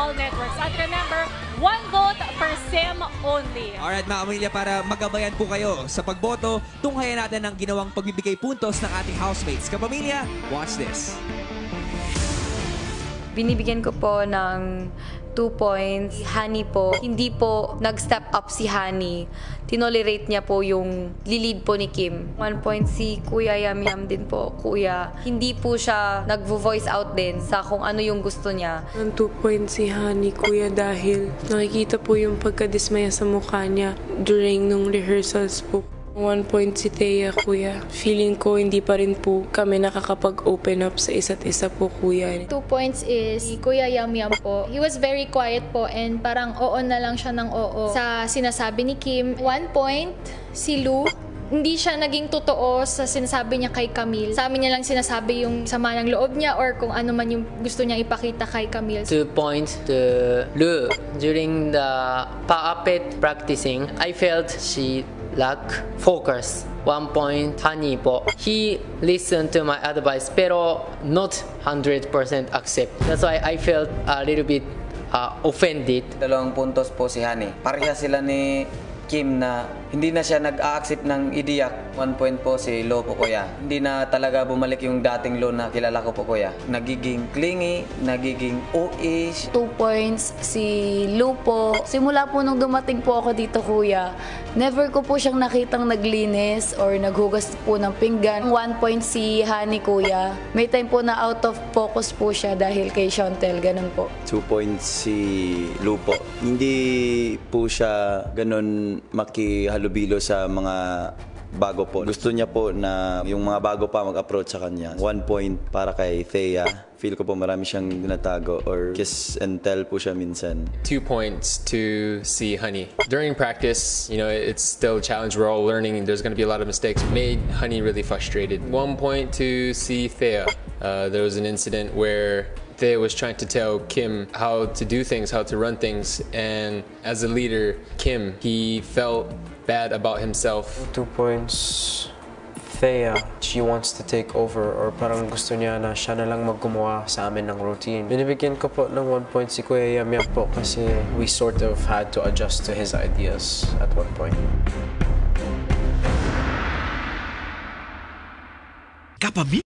all networks. At remember, 1 vote per sim only. Alright mga Kamilya, para magabayan po kayo sa pagboto, tunghayan natin ang ginawang pagbibigay puntos ng ating housemates. Kapamilya, watch this. Binibigyan ko po ng 2 points. Honey po, hindi po nag-step up si Honey. Tinolerate niya po yung lilid po ni Kim. 1 point si Kuya Yam Yam din po. Kuya, hindi po siya nag-voice out din sa kung ano yung gusto niya. Ang 2 points si Honey, Kuya, dahil nakikita po yung pagkadismaya sa mukha niya during nung rehearsals po. 1 point si Thea, Kuya. Feeling ko hindi pa rin po kami nakakapag-open up sa isa't isa po, Kuya. 2 points is si Kuya Yam Yam po. He was very quiet po and parang oo na lang siya ng oo sa sinasabi ni Kim. 1 point si Lou. Hindi siya naging totoo sa sinasabi niya kay Camille. Sa amin niya lang sinasabi yung sama ng loob niya or kung ano man yung gusto niyang ipakita kay Camille. 2 points to Lu. During the puppet practicing, I felt she lack focus. 1 point, Honey po. He listened to my advice pero not 100% accept. That's why I felt a little bit offended. 2 puntos po si Honey. Pareha sila ni Kim na hindi na siya nag-a-accept ng idiyak. 1 point po si Lo po, Kuya. Hindi na talaga bumalik yung dating Lo na kilala ko po, Kuya. Nagiging clingy, nagiging OA. 2 points si Lou po. Simula po nung dumating po ako dito, Kuya, never ko po siyang nakitang naglinis or naghugas po ng pinggan. 1 point si Honey, Kuya. May time po na out of focus po siya dahil kay Chantel, ganun po. 2 points si Lou po. Hindi po siya ganun makihalubilo sa mga bago po. Gusto niya po na yung mga bago pa mag-approach sa kanya. 1 point para kay Thea. Feel ko po marami siyang natago or kiss and tell po siya minsan. 2 points to see Honey. During practice, you know, it's still a challenge. We're all learning and there's going to be a lot of mistakes. Made Honey really frustrated. 1 point to see Thea. There was an incident where Thea was trying to tell Kim how to do things, how to run things, and as a leader, Kim, he felt bad about himself. 2 points, Thea. She wants to take over or parang gusto niya na siya na lang maggumawa sa amin ng routine. Binibigyan ko po ng 1 point si Kuya Yam Yam po kasi we sort of had to adjust to his ideas at one point. Kapabi